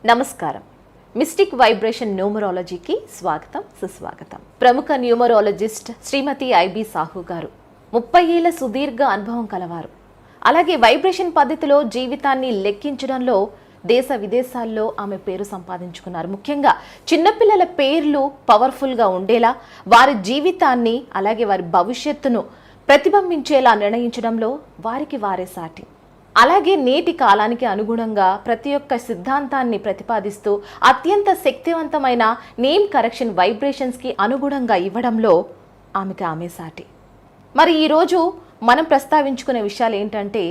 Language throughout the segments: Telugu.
నమస్కారం. మిస్టిక్ వైబ్రేషన్ న్యూమరాలజీకి స్వాగతం, సుస్వాగతం. ప్రముఖ న్యూమరాలజిస్ట్ శ్రీమతి ఐబి సాహు గారు 30 ఏళ్ల సుదీర్ఘ అనుభవం కలవారు. అలాగే వైబ్రేషన్ పద్ధతిలో జీవితాన్ని లెక్కించడంలో దేశ విదేశాల్లో ఆమె పేరు సంపాదించుకున్నారు. ముఖ్యంగా చిన్నపిల్లల పేర్లు పవర్ఫుల్గా ఉండేలా, వారి జీవితాన్ని అలాగే వారి భవిష్యత్తును ప్రతిబింబించేలా నిర్ణయించడంలో వారికి వారే సాటి. అలాగే నేటి కాలానికి అనుగుణంగా ప్రతి ఒక్క సిద్ధాంతాన్ని ప్రతిపాదిస్తూ అత్యంత శక్తివంతమైన నేమ్ కరెక్షన్ వైబ్రేషన్స్కి అనుగుణంగా ఇవ్వడంలో ఆమెకు ఆమె సాటి. మరి ఈరోజు మనం ప్రస్తావించుకునే విషయాలు ఏంటంటే,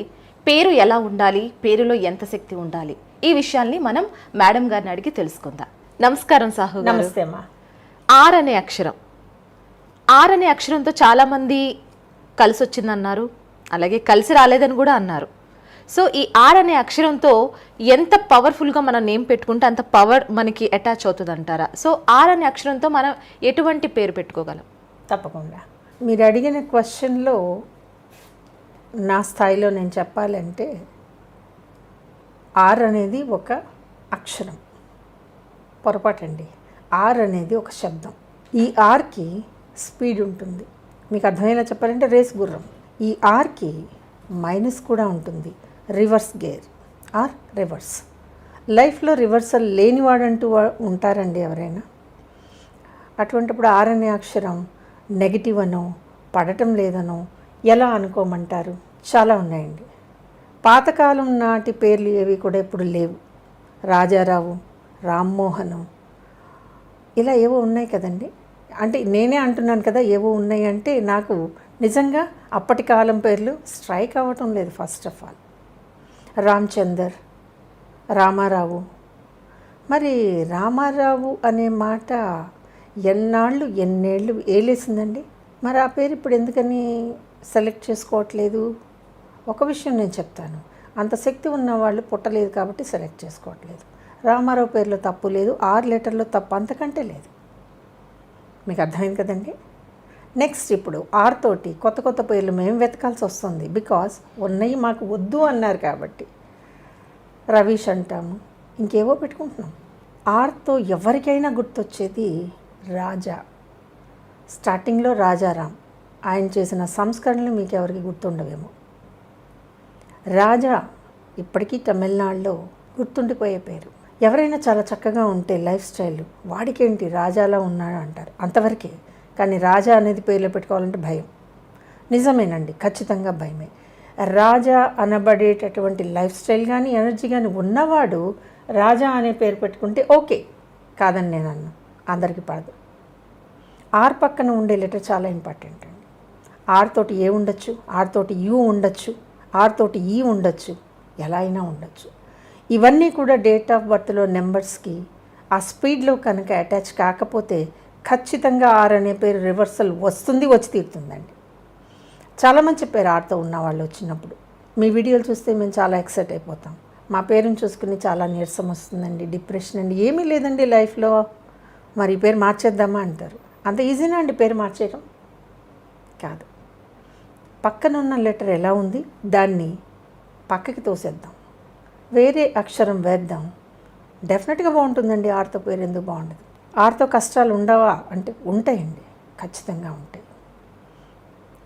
పేరు ఎలా ఉండాలి, పేరులో ఎంత శక్తి ఉండాలి, ఈ విషయాల్ని మనం మేడం గారిని అడిగి తెలుసుకుందాం. నమస్కారం సాహు గారు. నమస్తే అమ్మా. ఆర్ అనే అక్షరం, ఆర్ అనే అక్షరంతో చాలామంది కలిసి వచ్చిందన్నారు, అలాగే కలిసి రాలేదని కూడా అన్నారు. సో ఈ ఆర్ అనే అక్షరంతో ఎంత పవర్ఫుల్గా మనం నేమ్ పెట్టుకుంటే అంత పవర్ మనకి అటాచ్ అవుతుంది అంటారా? సో ఆర్ అనే అక్షరంతో మనం ఎటువంటి పేరు పెట్టుకోగలం? తప్పకుండా. మీరు అడిగిన క్వశ్చన్లో నా స్థాయిలో నేను చెప్పాలంటే, ఆర్ అనేది ఒక అక్షరం, పొరపాటండి. ఆర్ అనేది ఒక శబ్దం. ఈ ఆర్కి స్పీడ్ ఉంటుంది. మీకు అర్థమయ్యేలా చెప్పాలంటే రేస్ గుర్రం. ఈ ఆర్కి మైనస్ కూడా ఉంటుంది, రివర్స్ గేర్ ఆర్ రివర్స్. లైఫ్లో రివర్సల్ లేనివాడంటూ ఉంటారండి ఎవరైనా? అటువంటిప్పుడు ఆర్ అనే అక్షరం నెగిటివ్ అనో పడటం లేదనో ఎలా అనుకోమంటారు? చాలా ఉన్నాయండి. పాతకాలం నాటి పేర్లు ఏవి కూడా ఇప్పుడు లేవు. రాజారావు, రామ్మోహను, ఇలా ఏవో ఉన్నాయి కదండి. అంటే నేనే అంటున్నాను కదా ఏవో ఉన్నాయి అంటే, నాకు నిజంగా అప్పటి కాలం పేర్లు స్ట్రైక్ అవ్వటం లేదు. First of all Ramachandar, Ramarao. మరి రామారావు అనే మాట ఎన్నేళ్ళు ఏలేసిందండి. మరి ఆ పేరు ఇప్పుడు ఎందుకని సెలెక్ట్ చేసుకోవట్లేదు? ఒక విషయం నేను చెప్తాను, అంత శక్తి ఉన్న వాళ్ళు పుట్టలేదు కాబట్టి సెలెక్ట్ చేసుకోవట్లేదు. రామారావు పేరులో తప్పు లేదు, 6 లెటర్లో తప్పు అంతకంటే లేదు. మీకు అర్థమైంది కదండి. నెక్స్ట్ ఇప్పుడు ఆర్ తోటి కొత్త కొత్త పేర్లు మేము వెతకాల్సి వస్తుంది. బికాస్ ఉన్నాయి మాకు వద్దు అన్నారు కాబట్టి. రవీష్ అంటాము, ఇంకేవో పెట్టుకుంటున్నాం. ఆర్తో ఎవరికైనా గుర్తొచ్చేది రాజా. స్టార్టింగ్లో రాజారాం, ఆయన చేసిన సంస్కరణలు మీకు ఎవరికి గుర్తుండవేమో. రాజా ఇప్పటికీ తమిళనాడులో గుర్తుండిపోయే పేరు. ఎవరైనా చాలా చక్కగా ఉంటే లైఫ్ స్టైల్, వాడికేంటి రాజాలా ఉన్నాడు అంటారు, అంతవరకే. కానీ రాజా అనేది పేర్లు పెట్టుకోవాలంటే భయం. నిజమేనండి, ఖచ్చితంగా భయమే. రాజా అనబడేటటువంటి లైఫ్ స్టైల్ కానీ ఎనర్జీ కానీ ఉన్నవాడు రాజా అనే పేరు పెట్టుకుంటే ఓకే, కాదని నేను అన్నా. అందరికీ పడదు. ఆర్ పక్కన ఉండే లెటర్ చాలా ఇంపార్టెంట్ అండి. ఆర్ తోటి ఏ ఉండొచ్చు, ఆర్ తోటి యూ ఉండొచ్చు, ఆర్ తోటి ఈ ఉండొచ్చు, ఎలా అయినా ఉండొచ్చు. ఇవన్నీ కూడా డేట్ ఆఫ్ బర్త్లో నెంబర్స్కి ఆ స్పీడ్లో కనుక అటాచ్ కాకపోతే ఖచ్చితంగా ఆర్ అనే పేరు రివర్సల్ వస్తుంది, వచ్చి తీరుతుందండి. చాలామంది చెప్పారు ఆర్తో ఉన్నవాళ్ళు వచ్చినప్పుడు. మీ వీడియోలు చూస్తే మేము చాలా ఎక్సైట్ అయిపోతాం. మా పేరుని చూసుకుని చాలా నీరసం వస్తుందండి, డిప్రెషన్ అండి, ఏమీ లేదండి లైఫ్లో, మరి ఈ పేరు మార్చేద్దామా అంటారు. అంత ఈజీనా అండి పేరు మార్చేయడం? కాదు. పక్కన ఉన్న లెటర్ ఎలా ఉంది దాన్ని పక్కకి తోసేద్దాం, వేరే అక్షరం వేద్దాం, డెఫినెట్గా బాగుంటుందండి. ఆర్తో పేరు ఎందుకు బాగుండదు? ఆర్తో కష్టాలు ఉండవా అంటే ఉంటాయండి, ఖచ్చితంగా ఉంటాయి.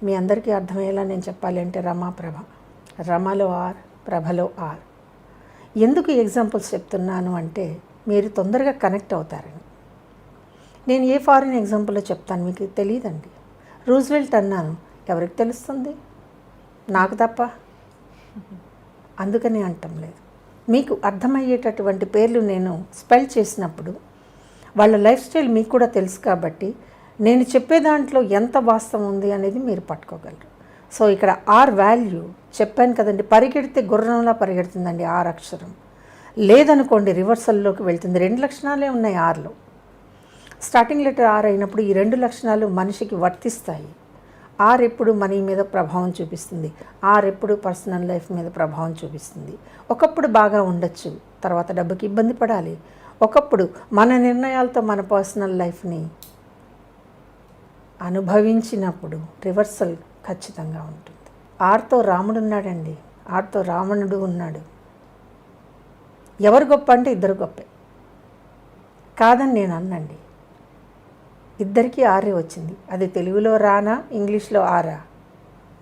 మీ అందరికీ అర్థమయ్యేలా నేను చెప్పాలి అంటే రమాప్రభ, రమలో ఆర్, ప్రభలో ఆర్. ఎందుకు ఎగ్జాంపుల్స్ చెప్తున్నాను అంటే మీరు తొందరగా కనెక్ట్ అవుతారని. నేను ఏ ఫారిన్ ఎగ్జాంపుల్లో చెప్తాను మీకు తెలియదండి. రూజ్వెల్ట్ అన్నాను, ఎవరికి తెలుస్తుంది? నాకు తప్ప. అందుకని అంటం లేదు. మీకు అర్థమయ్యేటటువంటి పేర్లు నేను స్పెల్ చేసినప్పుడు వాళ్ళ లైఫ్ స్టైల్ మీకు కూడా తెలుసు కాబట్టి నేను చెప్పే దాంట్లో ఎంత వాస్తవం ఉంది అనేది మీరు పట్టుకోగలరు. సో ఇక్కడ ఆర్ వాల్యూ చెప్పాను కదండి, పరిగెడితే గుర్రంలా పరిగెడుతుందండి ఆర్ అక్షరం. లేదనుకోండి రివర్సల్లోకి వెళ్తుంది. 2 లక్షణాలే ఉన్నాయి ఆర్లో. స్టార్టింగ్ లెటర్ ఆర్ అయినప్పుడు ఈ 2 లక్షణాలు మనిషికి వర్తిస్తాయి. ఆర్ ఎప్పుడు మనీ మీద ప్రభావం చూపిస్తుంది, ఆర్ ఎప్పుడు పర్సనల్ లైఫ్ మీద ప్రభావం చూపిస్తుంది. ఒకప్పుడు బాగా ఉండొచ్చు, తర్వాత డబ్బుకి ఇబ్బంది పడాలి. ఒకప్పుడు మన నిర్ణయాలతో మన పర్సనల్ లైఫ్ని అనుభవించినప్పుడు రివర్సల్ ఖచ్చితంగా ఉంటుంది. ఆర్తో రాముడు ఉన్నాడండి, ఆర్తో రావణుడు ఉన్నాడు. ఎవరు గొప్ప అంటే ఇద్దరు గొప్పే. కాదని నేను అన్నండి. ఇద్దరికీ ఆరే వచ్చింది. అది తెలుగులో రానా, ఇంగ్లీష్లో ఆరా,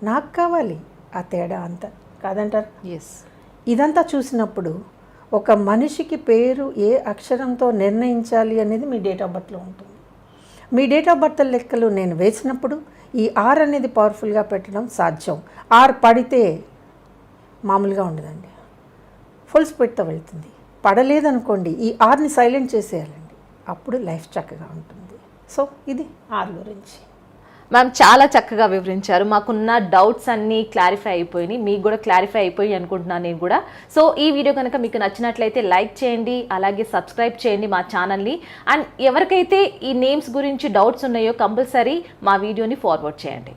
నాకు కావాలి ఆ తేడా అంతా. కాదంటారు? ఎస్. ఇదంతా చూసినప్పుడు ఒక మనిషికి పేరు ఏ అక్షరంతో నిర్ణయించాలి అనేది మీ డేట్ ఆఫ్ బర్త్లో ఉంటుంది. మీ డేట్ ఆఫ్ బర్త్ లెక్కలు నేను వేసినప్పుడు ఈ ఆర్ అనేది పవర్ఫుల్గా పెట్టడం సాధ్యం. ఆర్ పడితే మామూలుగా ఉండదండి, ఫుల్ స్పీడ్తో వెళ్తుంది. పడలేదనుకోండి, ఈ ఆర్ని సైలెంట్ చేసేయాలండి, అప్పుడు లైఫ్ చక్కగా ఉంటుంది. సో ఇది ఆర్ గురించి. మ్యామ్ చాలా చక్కగా వివరించారు. మాకున్న డౌట్స్ అన్నీ క్లారిఫై అయిపోయినాయి, మీకు కూడా క్లారిఫై అయిపోయి అనుకుంటున్నాను నేను కూడా. సో ఈ వీడియో కనుక మీకు నచ్చినట్లయితే లైక్ చేయండి, అలాగే సబ్స్క్రైబ్ చేయండి మా ఛానల్ని. అండ్ ఎవరికైతే ఈ నేమ్స్ గురించి డౌట్స్ ఉన్నాయో కంపల్సరీ మా వీడియోని ఫార్వర్డ్ చేయండి.